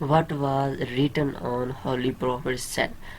What was written on Holy Prophet said।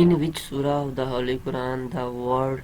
In which surah of the Holy Quran the word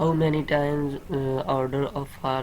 How many times order of for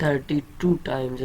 32 times,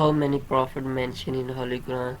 how many prophet mention in Holy Quran?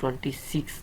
26।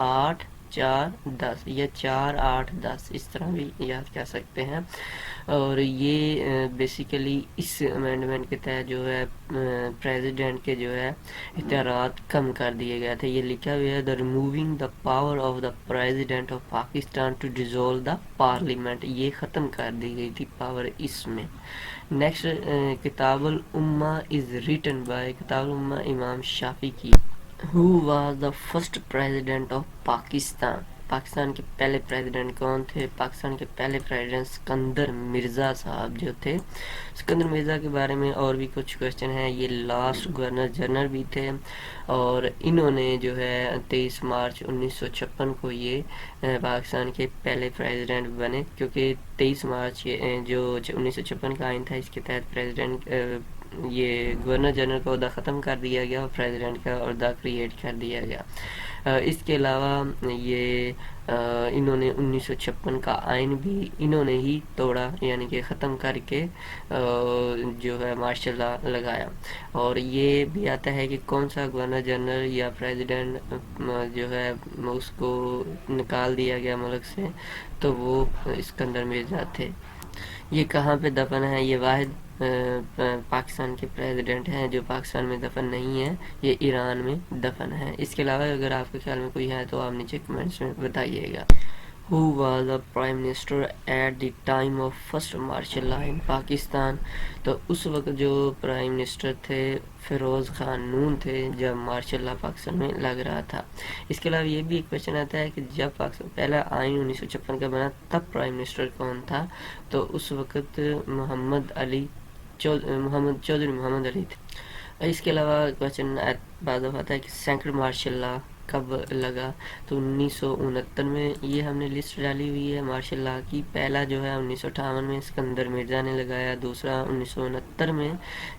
8 4-10 یا 4-8-10 اس طرح بھی یاد کر سکتے ہیں. اور یہ basically اس amendment کے تحت جو ہے پریزیڈنٹ کے جو ہے اختیارات کم کر دیے گئے تھے. یہ لکھا ہوا ہے the removing the power of the president of Pakistan to dissolve the parliament. یہ ختم کر دی گئی تھی پاور اس میں. نیکسٹ کتاب الامہ از ریٹن بائی کتاب الامہ امام شافعی کی. ہو was the first president of Pakistan. Pakistan کے پہلے پریزیڈنٹ کون تھے؟ پاکستان کے پہلے پریزیڈنٹ سکندر مرزا صاحب جو تھے. سکندر مرزا کے بارے میں اور بھی کچھ کوشچن ہیں. یہ لاسٹ گورنر جنرل بھی تھے اور انہوں نے جو ہے 23 مارچ 1956 کو یہ پاکستان کے پہلے پریزیڈنٹ بنے، کیونکہ 23 مارچ جو 1956 کا آئین تھا اس کے تحت پریزیڈنٹ یہ گورنر جنرل کا عہدہ ختم کر دیا گیا اور پریزیڈنٹ کا عہدہ کریٹ کر دیا گیا. اس کے علاوہ یہ انہوں نے 1956 کا آئین بھی انہوں نے ہی توڑا، یعنی کہ ختم کر کے جو ہے مارشل لا لگایا. اور یہ بھی آتا ہے کہ کون سا گورنر جنرل یا پریزیڈنٹ جو ہے اس کو نکال دیا گیا ملک سے، تو وہ اسکندر مرزا تھے. یہ کہاں پہ دفن ہے؟ یہ واحد پاکستان کے پریزیڈنٹ ہیں جو پاکستان میں دفن نہیں ہے، یہ ایران میں دفن ہے. اس کے علاوہ اگر آپ کے خیال میں کوئی ہے تو آپ نیچے کمنٹس میں بتائیے گا. Who was the Prime Minister at the time of first martial law in Pakistan? تو اس وقت جو پرائم منسٹر تھے فیروز خان نون تھے جب مارشل لا پاکستان میں لگ رہا تھا. اس کے علاوہ یہ بھی ایک کوشچن آتا ہے کہ جب پاکستان پہلا آئین 1956 کا بنا تب پرائم منسٹر کون تھا؟ تو اس وقت محمد چودھری محمد علی تھے. اس کے علاوہ کوشچن بعض دفعہ آتا ہے کہ سیکنڈ مارشل لا کب لگا؟ تو 1969 میں. یہ ہم نے لسٹ ڈالی ہوئی ہے مارشل لا کی. پہلا جو ہے 1958 میں سکندر مرزا نے لگایا، دوسرا 1969 میں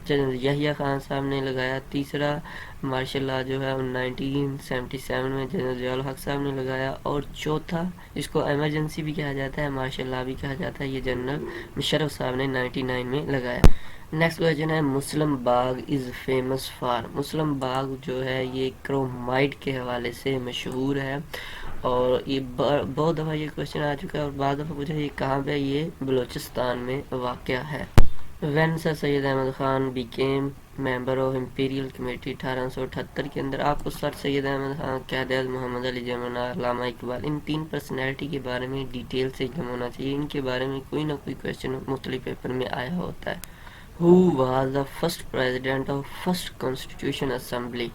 جنرل یحییٰ خان صاحب نے لگایا، تیسرا مارشل لا جو ہے 1977 میں جنرل ضیاء الحق صاحب نے لگایا، اور چوتھا جس کو ایمرجنسی بھی کہا جاتا ہے مارشل لا بھی کہا جاتا ہے یہ جنرل مشرف صاحب نے 99 میں لگایا. نیکسٹ کوشچن ہے مسلم باغ از فیمس فار. مسلم باغ جو ہے یہ کرومائٹ کے حوالے سے مشہور ہے، اور یہ بہت دفعہ یہ کوشچن آ چکا ہے اور بعض دفعہ پوچھا یہ کہاں پہ؟ یہ بلوچستان میں واقع ہے. When sir Syed Ahmad Khan became member of imperial committee 1878 کے اندر. آپ کو سر سید احمد خان، قائد اعظم محمد علی جناح، علامہ اقبال، ان تین پرسنالٹی کے بارے میں ڈیٹیل سے علم ہونا چاہیے. ان کے بارے میں کوئی نہ کوئی کوشچن مختلف پیپر میں آیا ہوتا ہے. Who was the first president of first constitution assembly؟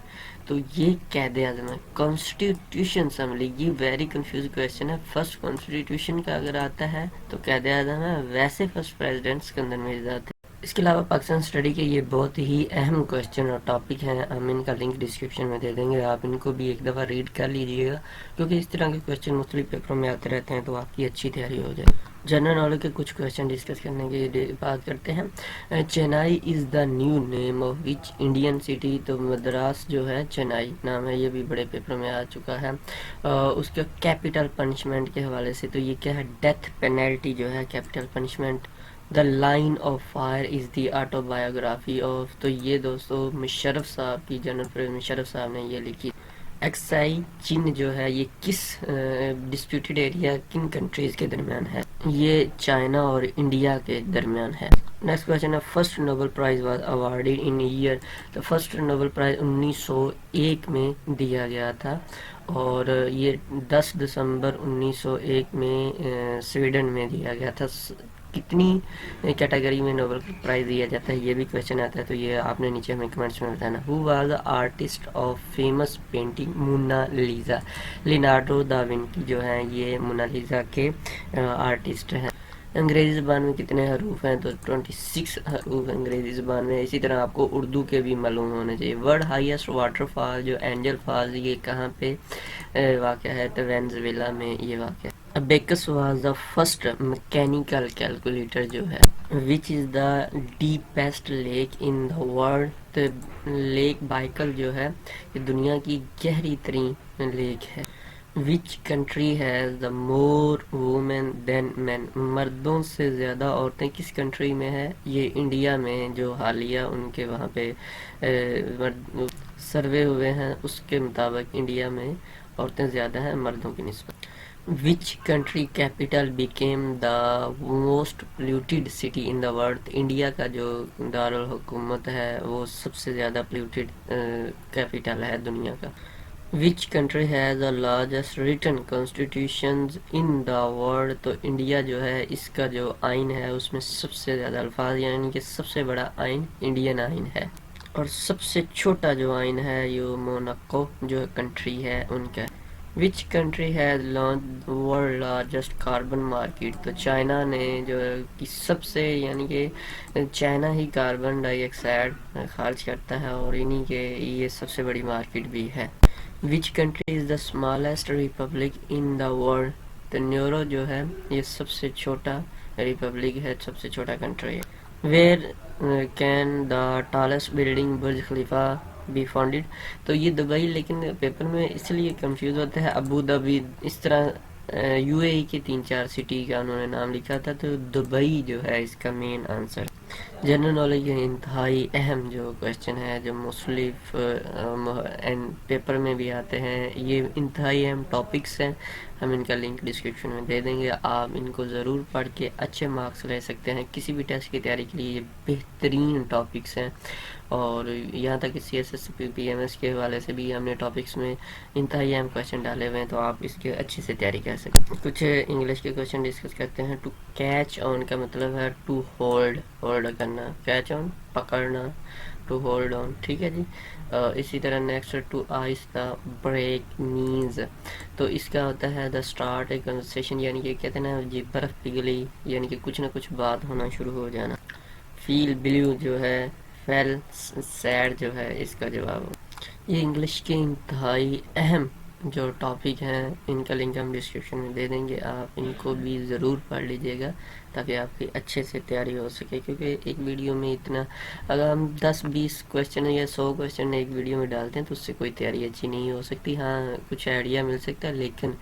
تو یہ قائد اعظم ہے. کانسٹیٹیوشن اسمبلی یہ ویری کنفیوز کوشچن ہے. فرسٹ کانسٹیٹیوشن کا اگر آتا ہے تو قائد اعظم ہے، ویسے فرسٹ پریزیڈنٹ سکندر مرزا تھے. اس کے علاوہ پاکستان اسٹڈی کے یہ بہت ہی اہم کوشچن اور ٹاپک ہیں، ہم ان کا لنک ڈسکرپشن میں دے دیں گے، آپ ان کو بھی ایک دفعہ ریڈ کر لیجیے گا، کیونکہ اس طرح کے کوشچن مختلف پیپروں میں آتے رہتے ہیں تو آپ کی اچھی تیاری ہو جائے. جنرل نالج کے کچھ کوشچن ڈسکس کرنے کی بات کرتے ہیں. Chennai is the new name of which Indian city? تو مدراس جو ہے چنائی نام ہے، یہ بھی بڑے پیپروں میں آ چکا ہے. اس کا کیپٹل پنشمنٹ کے حوالے سے تو یہ کیا ہے؟ ڈیتھ پینلٹی جو ہے capital punishment. The line of fire is the auto biography of. تو یہ دوستو مشرف صاحب کی، جنرل پرویز مشرف صاحب نے یہ لکھی. ایکسائی چین جو ہے یہ کس ڈسپیوٹیڈ ایریا کن کنٹریز کے درمیان ہے؟ یہ چائنا اور انڈیا کے درمیان ہے. نیکسٹ کوشچن ہے first Nobel prize was awarded in year? تو فرسٹ نوبل پرائز 1901 میں دیا گیا تھا، اور یہ 10 دسمبر 1901 میں سویڈن میں دیا گیا تھا. کتنی کیٹیگری میں نوبل پرائز دیا جاتا ہے یہ بھی کوشچن آتا ہے، تو یہ آپ نے نیچے ہمیں کمنٹس میں بتانا. Who was the artist of famous painting Mona Lisa? Leonardo da Vinci جو ہیں یہ مونا لیزا کے آرٹسٹ ہیں. انگریزی زبان میں کتنے حروف ہیں؟ تو 26 حروف انگریزی زبان میں. اسی طرح آپ کو اردو کے بھی معلوم ہونے چاہیے. ورلڈ ہائیسٹ واٹر فال جو اینجل فالز یہ کہاں پہ واقع ہے؟ تو وینزویلا میں یہ واقع ہے. Abacus was the first mechanical calculator جو ہے. Which is the deepest lake in the world? تو لیک بائیکل جو ہے یہ دنیا کی گہری ترین لیک ہے. Which country has the more women than men? مردوں سے زیادہ عورتیں کس کنٹری میں ہے؟ یہ انڈیا میں، جو حالیہ ان کے وہاں پہ سروے ہوئے ہیں اس کے مطابق انڈیا میں عورتیں زیادہ ہیں مردوں کی نسبت. Which country capital became the most polluted city in the world? India کا جو دارالحکومت ہے وہ سب سے زیادہ پلیوٹیڈ کیپٹل ہے دنیا کا. Which country has the largest written constitutions in the world? تو انڈیا جو ہے اس کا جو آئین ہے اس میں سب سے زیادہ الفاظ، یعنی کہ سب سے بڑا آئین انڈین آئین ہے. اور سب سے چھوٹا جو آئین ہے یہ موناکو جو کنٹری ہے ان کا. Which country has launch world largest carbon market? تو چائنا نے جو ہے کہ سب سے، یعنی کہ چائنا ہی کاربن ڈائی آکسائڈ خارج کرتا ہے اور انہی کے یہ سب سے بڑی مارکیٹ بھی ہے. Which country is the smallest republic in the world? تو نیورو جو ہے یہ سب سے چھوٹا ریپبلک ہے، سب سے چھوٹا کنٹری ہے. Where can the tallest building Burj Khalifa be founded? تو یہ دبئی، لیکن پیپر میں اس لیے کنفیوز ہوتا ہے ابو دھابی، اس طرح یو اے ای کے 3-4 سٹی کا انہوں نے نام لکھا تھا، تو دبئی جو ہے اس کا مین آنسر. جنرل نالج کے انتہائی اہم جو کویشچن ہے جو مختلف پیپر میں بھی آتے ہیں، یہ انتہائی اہم ٹاپکس ہیں. ہم ان کا لنک ڈسکرپشن میں دے دیں گے، آپ ان کو ضرور پڑھ کے اچھے مارکس لے سکتے ہیں. کسی بھی ٹیسٹ کی تیاری کے لیے یہ بہترین ٹاپکس ہیں. اور یہاں تک کہ CSS PMS کے حوالے سے بھی ہم نے ٹاپکس میں انتہائی اہم کویشچن ڈالے ہوئے ہیں، تو آپ اس کے اچھے سے تیاری کر سکتے ہیں. کچھ انگلش کے کویشچن ڈسکس کرتے ہیں. ٹو کیچ آن کا مطلب ہے ٹو ہولڈ کرنا، کیچ آن پکڑنا، ٹو ہولڈ آن، ٹھیک ہے جی. اسی طرح next to ice the break نیز، تو اس کا ہوتا ہے دا اسٹارٹ اے کنورسیشن، یعنی کہ کہتے ہیں نا جی برف پگھلی، یعنی کہ کچھ نہ کچھ بات ہونا شروع ہو جانا. فیل بلیو جو ہے، فیل سیڈ جو ہے اس کا جواب. یہ انگلش کے انتہائی اہم جو ٹاپک ہیں ان کا لنک ہم ڈسکرپشن میں دے دیں گے، آپ ان کو بھی ضرور پڑھ لیجئے گا تاکہ آپ کی اچھے سے تیاری ہو سکے. کیونکہ ایک ویڈیو میں اتنا، اگر ہم 10-20 کویشچن یا 100 کویشچن ایک ویڈیو میں ڈالتے ہیں تو اس سے کوئی تیاری اچھی نہیں ہو سکتی. ہاں کچھ آئیڈیا مل سکتا ہے لیکن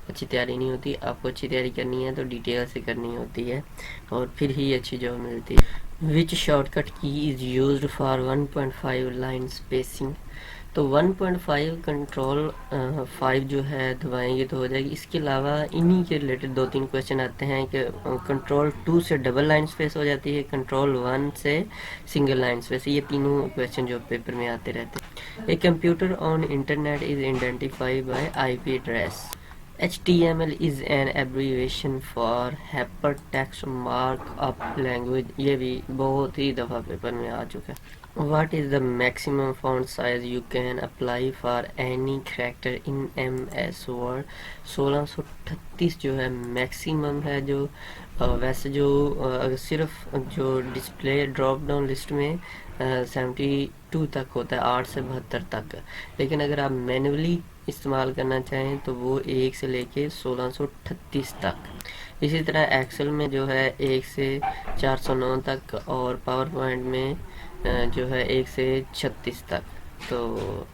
اچھی تیاری نہیں ہوتی. آپ کو اچھی تیاری کرنی ہے تو ڈیٹیل سے کرنی ہوتی ہے اور پھر ہی اچھی جاب ملتی ہے. وچ شارٹ کٹ کی is used for 1.5 line spacing? تو 1.5 کنٹرول 5 جو ہے دبائیں گے تو ہو جائے گی. اس کے علاوہ انہی کے ریلیٹڈ 2-3 کویشچن آتے ہیں کہ کنٹرول 2 سے ڈبل لائن اسپیس ہو جاتی ہے، کنٹرول 1 سے سنگل لائن اسپیس. یہ تینوں کویشچن جو پیپر میں آتے رہتے ہیں. A computer on internet is identify by IP address. HTML is an abbreviation for Hypertext Markup Language. یہ بھی بہت ہی دفعہ پیپر میں آ چکا ہے. What is the maximum font size you can apply for any character in MS Word؟ 1638 جو ہے maximum ہے. جو ویسے جو صرف جو ڈسپلے ڈراپ ڈاؤن لسٹ میں 72 تک ہوتا ہے، 8 سے 72 تک، لیکن اگر آپ مینولی استعمال کرنا چاہیں تو وہ 1 سے لے کے 1638 تک. اسی طرح ایکسل میں جو ہے 1 سے 409 تک، اور پاور پوائنٹ میں جو ہے 1 سے 36 تک. تو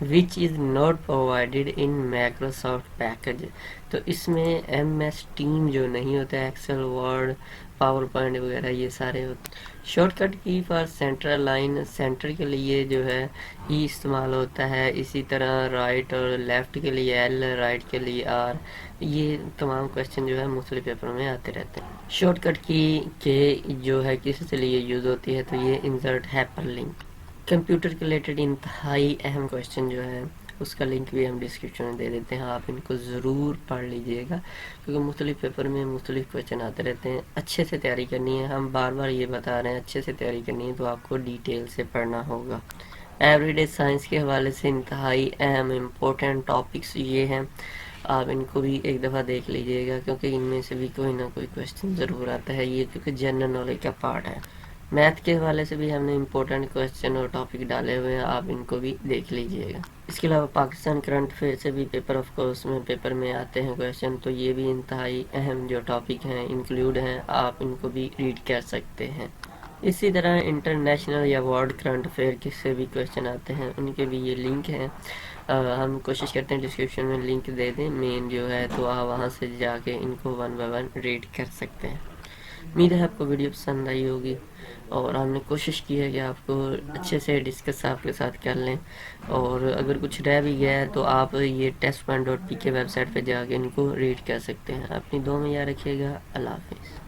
which is not provided in Microsoft package؟ تو اس میں MS ٹیم جو نہیں ہوتا ہے، ایکسل، ورڈ، پاور پوائنٹ وغیرہ یہ سارے ہوتے ہیں. شارٹ کٹ کی فار سینٹر لائن، سینٹر کے لیے جو ہے ای استعمال ہوتا ہے. اسی طرح رائٹ اور لیفٹ کے لیے L، رائٹ کے لیے R. یہ تمام کویشچن جو ہے مختلف پیپروں میں آتے رہتے ہیں. شارٹ کٹ کی کے جو ہے کس کے لیے یوز ہوتی ہے؟ تو یہ انسرٹ ہائپر لنک. کمپیوٹر کے ریلیٹڈ انتہائی اہم کویشچن جو ہے اس کا لنک بھی ہم ڈسکرپشن میں دے دیتے ہیں، آپ ان کو ضرور پڑھ لیجئے گا کیونکہ مختلف پیپر میں مختلف کویشچن آتے رہتے ہیں. اچھے سے تیاری کرنی ہے، ہم بار بار یہ بتا رہے ہیں اچھے سے تیاری کرنی ہے تو آپ کو ڈیٹیل سے پڑھنا ہوگا. ایوری ڈے سائنس کے حوالے سے انتہائی اہم امپورٹنٹ ٹاپکس یہ ہیں، آپ ان کو بھی ایک دفعہ دیکھ لیجئے گا کیونکہ ان میں سے بھی کوئی نہ کوئی کویشچن ضرور آتا ہے، یہ کیونکہ جنرل نالج کا پارٹ ہے. میتھ کے حوالے سے بھی ہم نے امپورٹنٹ کویشچن اور ٹاپک ڈالے ہوئے ہیں، آپ ان کو بھی دیکھ لیجئے گا. اس کے علاوہ پاکستان کرنٹ افیئر سے بھی پیپر آف کورس میں پیپر میں آتے ہیں کویشچن، تو یہ بھی انتہائی اہم جو ٹاپک ہیں انکلوڈ ہیں، آپ ان کو بھی ریڈ کر سکتے ہیں. اسی طرح انٹرنیشنل یا ورلڈ کرنٹ افیئر کے سے بھی کویشچن آتے ہیں، ان کے بھی یہ لنک ہیں. ہم کوشش کرتے ہیں ڈسکرپشن میں لنک دے دیں مین جو ہے، تو آپ وہاں سے جا کے ان کو 1 by 1 ریڈ کر سکتے ہیں. امید ہے آپ کو ویڈیو پسند آئی ہوگی، اور ہم نے کوشش کی ہے کہ آپ کو اچھے سے ڈسکس آپ کے ساتھ کر لیں، اور اگر کچھ رہ بھی گیا ہے تو آپ یہ test1.pk ویب سائٹ پہ جا کے ان کو ریڈ کر سکتے ہیں۔ اپنی دعا میں یاد رکھیے گا۔ اللہ حافظ۔